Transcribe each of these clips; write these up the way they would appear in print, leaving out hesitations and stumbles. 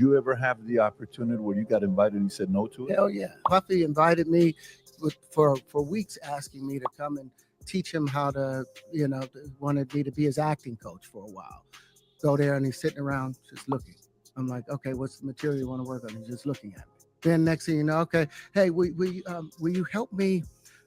you ever have the opportunity where you got invited and you said no to it? Hell yeah. Puffy invited me for weeks, asking me to come and teach him how to, wanted me to be his acting coach for a while. Go there and he's sitting around just looking. I'm like, okay, what's the material you want to work on? He's just looking at me. Then next thing you know, okay, hey, will you help me?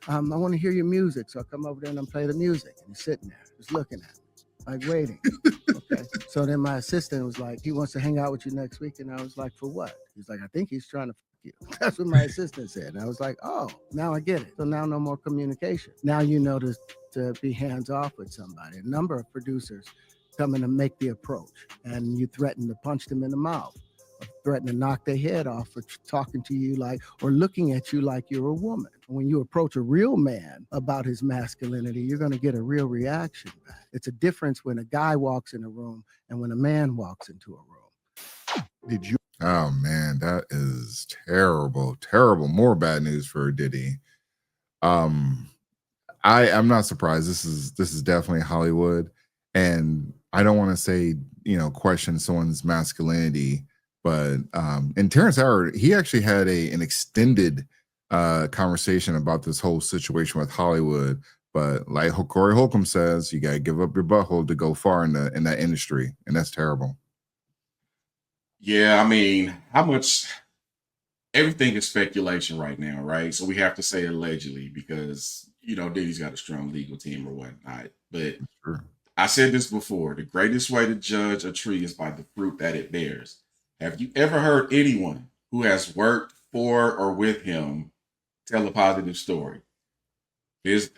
I want to hear your music. So I come over there and I play the music. And he's sitting there, just looking at me, like waiting. Okay. So then my assistant was like, he wants to hang out with you next week. And I was like, for what? He's like, I think he's trying to fuck you. That's what my assistant said. And I was like, oh, now I get it. So now no more communication. Now you know to be hands off with somebody. A number of producers come in and make the approach, and you threaten to punch them in the mouth, or threaten to knock their head off for talking to you like, or looking at you like you're a woman. When you approach a real man about his masculinity, you're going to get a real reaction back. It's a difference when a guy walks in a room and when a man walks into a room. Did you? Oh man, that is terrible, terrible. More bad news for Diddy. I'm not surprised. This is definitely Hollywood, and I don't want to say question someone's masculinity, but and Terrence Howard, he actually had an extended conversation about this whole situation with Hollywood. But like Corey Holcomb says, you gotta give up your butthole to go far in that industry, and that's terrible. Yeah, I mean, how much? Everything is speculation right now, right? So we have to say allegedly because Diddy's got a strong legal team or whatnot. But Sure. I said this before: the greatest way to judge a tree is by the fruit that it bears. Have you ever heard anyone who has worked for or with him tell a positive story?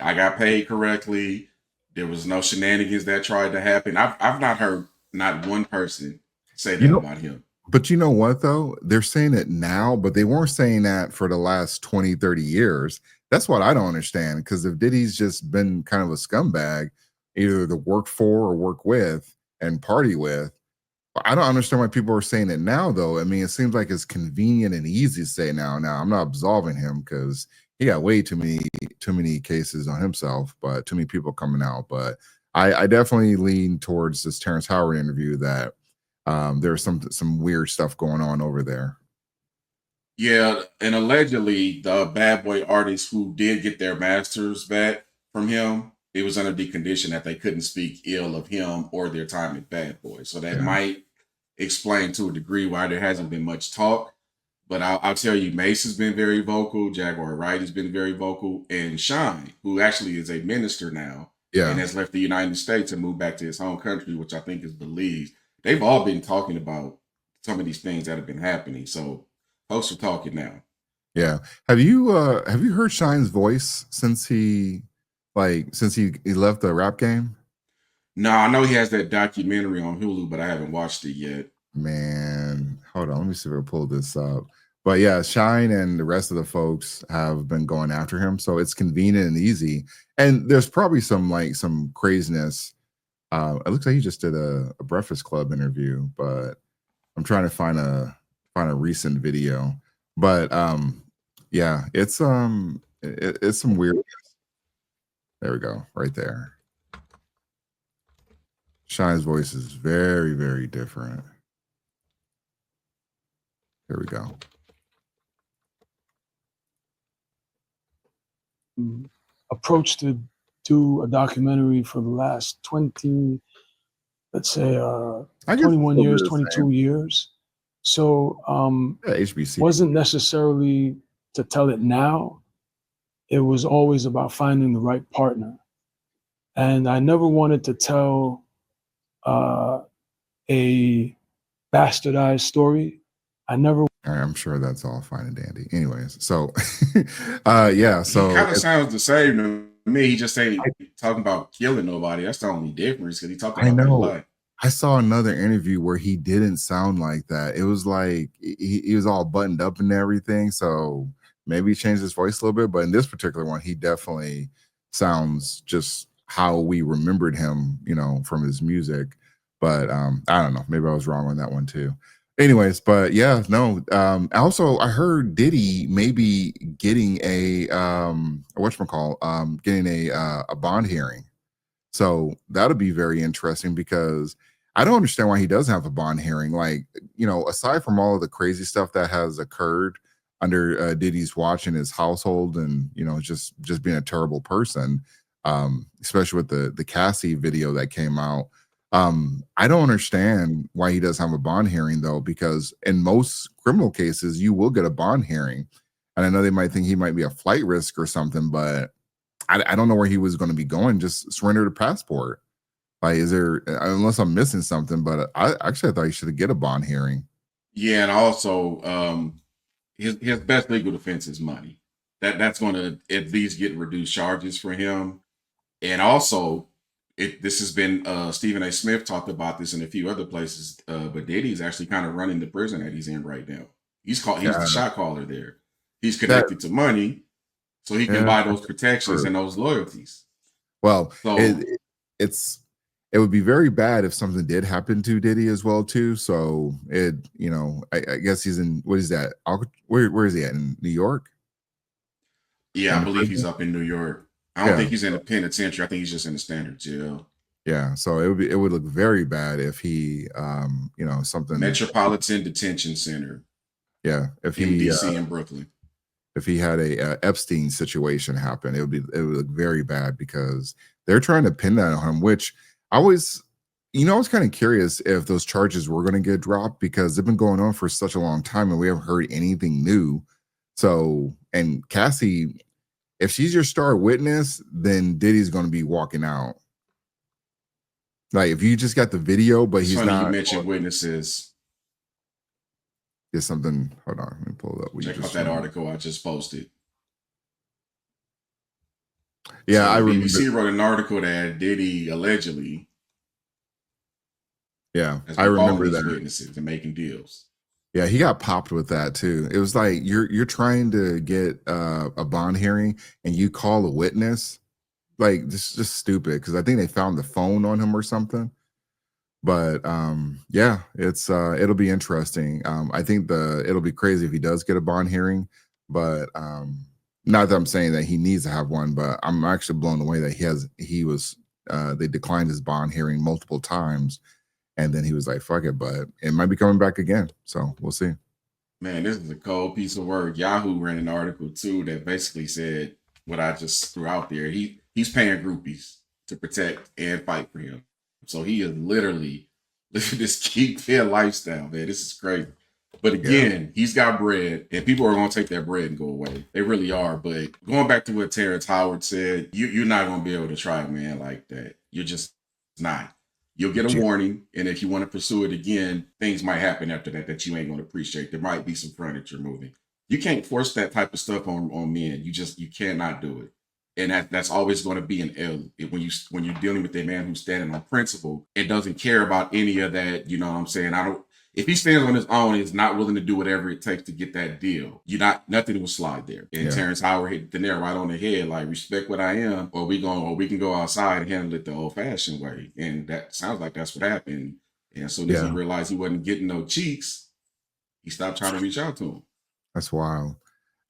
I got paid correctly. There was no shenanigans that tried to happen. I've not heard not one person say that about him. But you know what, though? They're saying it now, but they weren't saying that for the last 20, 30 years. That's what I don't understand, because if Diddy's just been kind of a scumbag, either to work for or work with and party with, I don't understand why people are saying it now, though. I mean, it seems like it's convenient and easy to say now. Now, I'm not absolving him because he got way too many cases on himself, but too many people coming out. But I definitely lean towards this Terrence Howard interview that there's some weird stuff going on over there. Yeah, and allegedly the bad boy artists who did get their masters back from him, it was under the condition that they couldn't speak ill of him or their time at Bad Boy. So that might explain to a degree why there hasn't been much talk. But I'll tell you, Mace has been very vocal. Jaguar Wright has been very vocal. And Shyne, who actually is a minister now and has left the United States and moved back to his home country, which I think is Belize. They've all been talking about some of these things that have been happening. So folks are talking now. Yeah. Have you heard Shyne's voice since he left the rap game? No, I know he has that documentary on Hulu, but I haven't watched it yet. Man, hold on. Let me see if I pull this up. But yeah, Shyne and the rest of the folks have been going after him. So it's convenient and easy. And there's probably some craziness. It looks like he just did a Breakfast Club interview, but I'm trying to find a recent video. But yeah, it's some weird. There we go, right there. Shyne's voice is very, very different. There we go. Approach to do a documentary for the last 20, let's say 21 years, 22 years. So HBC wasn't necessarily to tell it now. It was always about finding the right partner. And I never wanted to tell a bastardized story. I'm sure that's all fine and dandy. Anyways, so yeah, so he kind of sounds the same to me. He just ain't talking about killing nobody. That's the only difference, because he talked about that a lot. I saw another interview where he didn't sound like that. It was like he was all buttoned up and everything. So maybe he changed his voice a little bit, but in this particular one, he definitely sounds just how we remembered him, from his music. But I don't know. Maybe I was wrong on that one too. Anyways, but yeah, no. Also, I heard Diddy maybe getting a getting a bond hearing. So that'll be very interesting, because I don't understand why he doesn't have a bond hearing. Like, aside from all of the crazy stuff that has occurred under Diddy's watch in his household, and just being a terrible person, especially with the Cassie video that came out. I don't understand why he doesn't have a bond hearing though, because in most criminal cases you will get a bond hearing, and I know they might think he might be a flight risk or something, but I don't know where he was going to be going. Just surrender the passport. Like, is there, unless I'm missing something, but I thought he should get a bond hearing. Yeah, and also his best legal defense is money. That's going to at least get reduced charges for him. And also, this has been Stephen A. Smith talked about this in a few other places, but Diddy's actually kind of running the prison that he's in right now. He's the shot caller there. He's connected to money, so he can buy those protections and those loyalties. Well, so it would be very bad if something did happen to Diddy as well too. So I guess he's in, what is that? Where is he at, in New York? Yeah, I believe he's up in New York. I don't think he's in a penitentiary. I think he's just in the standard jail. Yeah, so it would look very bad if he something Metropolitan Detention Center. Yeah, if in he DC and Brooklyn. If he had a Epstein situation happen, it would look very bad, because they're trying to pin that on him, which I was kind of curious if those charges were going to get dropped, because they've been going on for such a long time and we haven't heard anything new. So, and Cassie, if she's your star witness, then Diddy's going to be walking out. Like, if you just got the video, but he's not. You mentioned witnesses. There's something. Hold on, let me pull it up. Check out that article I just posted. Yeah, so I remember. BBC wrote an article that Diddy allegedly. Yeah, I remember that. Witnesses and making deals. Yeah, he got popped with that too. It was like, you're trying to get a bond hearing and you call a witness. Like, this is just stupid, because I think they found the phone on him or something. But yeah, it's it'll be interesting. I think it'll be crazy if he does get a bond hearing, but not that I'm saying that he needs to have one, but I'm actually blown away that they declined his bond hearing multiple times, and then he was like, fuck it, but it might be coming back again. So we'll see. Man, this is a cold piece of work. Yahoo ran an article too that basically said what I just threw out there. He's paying groupies to protect and fight for him. So he is literally living this keep fair lifestyle, man. This is crazy. But again, he's got bread, and people are going to take that bread and go away. They really are. But going back to what Terrence Howard said, you're not going to be able to try a man like that. You're just not. You'll get a warning, and if you want to pursue it again, things might happen after that you ain't going to appreciate. There might be some furniture moving. You can't force that type of stuff on men. You cannot do it. And that's always going to be an L when you're dealing with a man who's standing on principle and doesn't care about any of that. You know what I'm saying? If he stands on his own and is not willing to do whatever it takes to get that deal, nothing will slide there. And Terrence Howard hit the nail right on the head. Like, respect what I am, or we can go outside and handle it the old fashioned way. And that sounds like that's what happened. And as soon as he realized he wasn't getting no cheeks, he stopped trying to reach out to him. That's wild.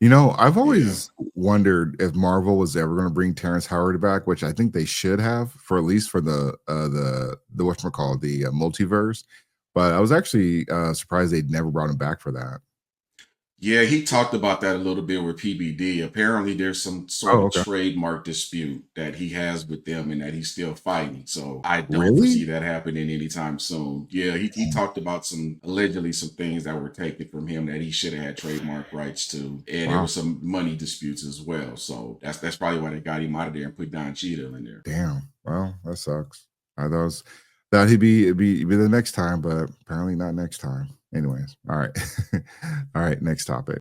I've always wondered if Marvel was ever going to bring Terrence Howard back, which I think they should have, for at least for the whatchamacallit, the multiverse. But I was actually surprised they'd never brought him back for that. Yeah, he talked about that a little bit with PBD. Apparently, there's some sort of trademark dispute that he has with them and that he's still fighting. So I don't see that happening anytime soon. Yeah, he talked about allegedly some things that were taken from him that he should have had trademark rights to. And there were some money disputes as well. So that's probably why they got him out of there and put Don Cheadle in there. Damn. Well, that sucks. I thought it'd be the next time, but apparently not next time. Anyways, all right. All right, next topic.